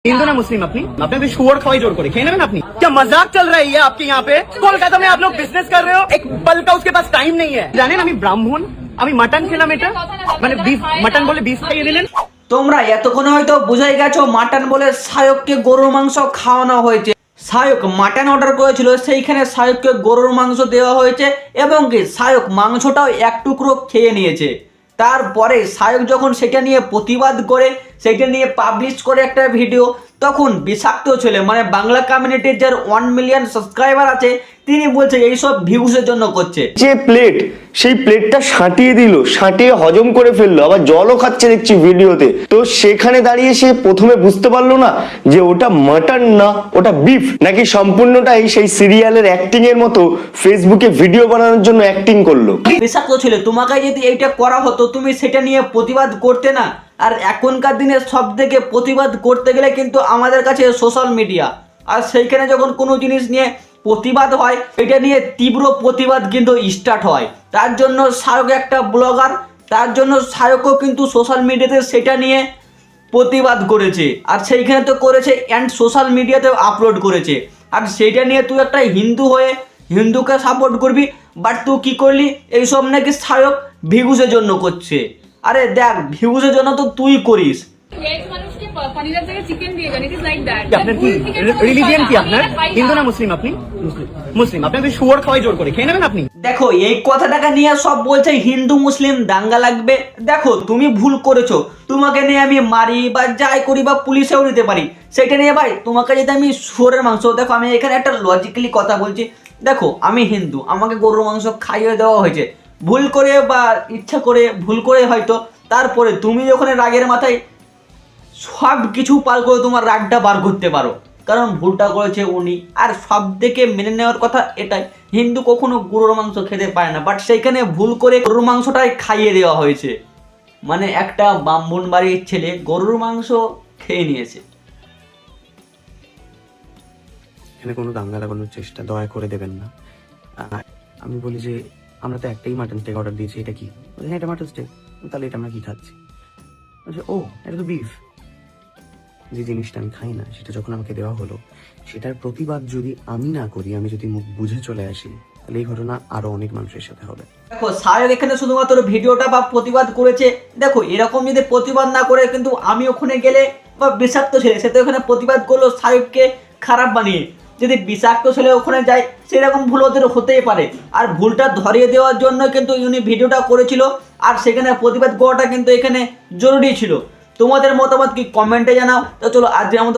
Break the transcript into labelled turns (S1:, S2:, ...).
S1: हिंदू ना मुस्लिम अपनी आपने भी शुअर खवाई जोड़ करे खेलने में अपनी क्या मजाक चल रहा है ये आपके यहाँ पे कोलकाता में आप लोग बिजनेस कर रहे हो एक पल का उसके पास टाइम नहीं है जाने আমি ব্রাহ্মণ আমি মাটন খেলাম এটা মানে বিফ মাটন বলে বিফ খাইয়ে দিলেন
S2: তোমরা এতক্ষণে হয়তো বুঝাই গেছো মাটন বলে সায়ককে গরুর মাংস খাওয়ানো হয়েছে। সায়ক মাটন অর্ডার করেছিল, সেইখানে সায়ককে গরুর মাংস দেওয়া হয়েছে এবং কি সায়ক মাংসটাও এক টুকরো খেয়ে নিয়েছে। তারপরে সায়ক যখন সেটা নিয়ে প্রতিবাদ করে, সেটা নিয়ে পাবলিশ করে একটা ভিডিও, তখন বিষাক্ত ছেলে মানে বাংলা কমিউনিটির যার 1 মিলিয়ন সাবস্ক্রাইবার আছে তিনি বলছে এইসব ভিউসের জন্য করছে।
S3: যে প্লেট সেই প্লেটটা সাঁটিয়ে দিল, সাঁটিয়ে হজম করে ফেললো, আবার জলও খাচ্ছে দেখছি ভিডিওতে। তো সেখানে দাঁড়িয়ে সে প্রথমে বুঝতে পারলো না যে ওটা মাটন না, ওটা বিফ, নাকি সম্পূর্ণটাই সেই সিরিয়ালের অ্যাক্টিং এর মতো ফেসবুকে ভিডিও বানানোর জন্য অ্যাক্টিং করলো।
S2: বিষাক্ত ছেলে, তোমাকে যদি এইটা করা হতো তুমি সেটা নিয়ে প্রতিবাদ করতে না। আর এখনকার দিনে সব থেকে প্রতিবাদ করতে গেলে কিন্তু আমাদের কাছে সোশ্যাল মিডিয়া, আর সেইখানে যখন কোনো জিনিস নিয়ে প্রতিবাদ হয় এটা নিয়ে তীব্র প্রতিবাদ কিন্তু স্টার্ট হয়। তার জন্য সায়ক একটা ব্লগার, তার জন্য সায়কও কিন্তু সোশ্যাল মিডিয়াতে সেটা নিয়ে প্রতিবাদ করেছে, আর সেইখানে তো করেছে অ্যান্ড সোশ্যাল মিডিয়াতেও আপলোড করেছে। আর সেইটা নিয়ে তুই একটা হিন্দু হয়ে হিন্দুকে সাপোর্ট করবি, বাট তুই কী করলি এইসব নাকি সায়ক ভিউজের জন্য করছে। আরে দেখ, ভিউজের জন্য তো তুই করিস।
S1: আপনার কি রিলিজিয়ন কি আপনার হিন্দু না মুসলিম আপনি মুসলিম আপনি তো শুয়ার খাওয়াই জোর করে খেয়ে নেবেন আপনি।
S2: দেখো এই কথাটাকে নিয়ে সব বলছে হিন্দু মুসলিম দাঙ্গা লাগবে। দেখো তুমি ভুল করেছো, তোমাকে নিয়ে আমি মারি বা যাই করি বা পুলিশেও নিতে পারি, সেটা নিয়ে ভাই তোমাকে যদি আমি শুয়োরের মাংস, দেখো আমি এখানে একটা লজিক্যালি কথা বলছি, দেখো আমি হিন্দু, আমাকে গরুর মাংস খাইয়ে দেওয়া হয়েছে ভুল করে বা ইচ্ছা করে, ভুল করে হয়তো। তারপরে তুমি ওখানে রাগের মাথায় সব কিছু পার করে তোমার রাগটা বার করতে পারো, কারণ ভুলটা করেছে উনি। আর সব থেকে মেনে নেওয়ার কথা এটাই, হিন্দু কখনো গরুর মাংস খেতে পারে না, বাট সেইখানে ভুল করে গরুর মাংসটাই খাইয়ে দেওয়া হয়েছে। মানে একটা ব্রাহ্মণ বাড়ির ছেলে গরুর মাংস খেয়ে নিয়েছে।
S1: এখানে কোনো দাঙ্গা লাগানোর চেষ্টা দয়া করে দেবেন না। আমি বলি যে আমরা তো একটাই মাটন স্টেক অর্ডার দিয়েছি, এটা কি? এটা মাটন স্টেক, তাহলে এটা আমরা কি খাচ্ছি? ও এটা তো বিফ। যে জিনিসটা আমি খাই না সেটা যখন আমাকে দেওয়া হলো, সেটার প্রতিবাদ যদি আমি না করি, আমি যদি মুখ বুঝে চলে আসি, তাহলে এই ঘটনা আরো অনেক মানুষের সাথে হবে।
S2: দেখো সায়ক এখানে শুধুমাত্র ভিডিওটা বা প্রতিবাদ করেছে। দেখো এরকম যদি প্রতিবাদ না করে কিন্তু আমি ওখানে গেলে বা বিষাক্ত ছেলে সে তো ওখানে প্রতিবাদ করলো সায়ককে খারাপ বানিয়ে, যদি বিষাক্ত ছেলে ওখানে যায় সেরকম ভুল ওদের হতেই পারে। আর ভুলটা ধরিয়ে দেওয়ার জন্য কিন্তু উনি ভিডিওটা করেছিল, আর সেখানে প্রতিবাদ করাটা কিন্তু এখানে জরুরি ছিল। তোমাদের মতামত কি কমেন্টে জানাও। তো চলো আজকের আমাদের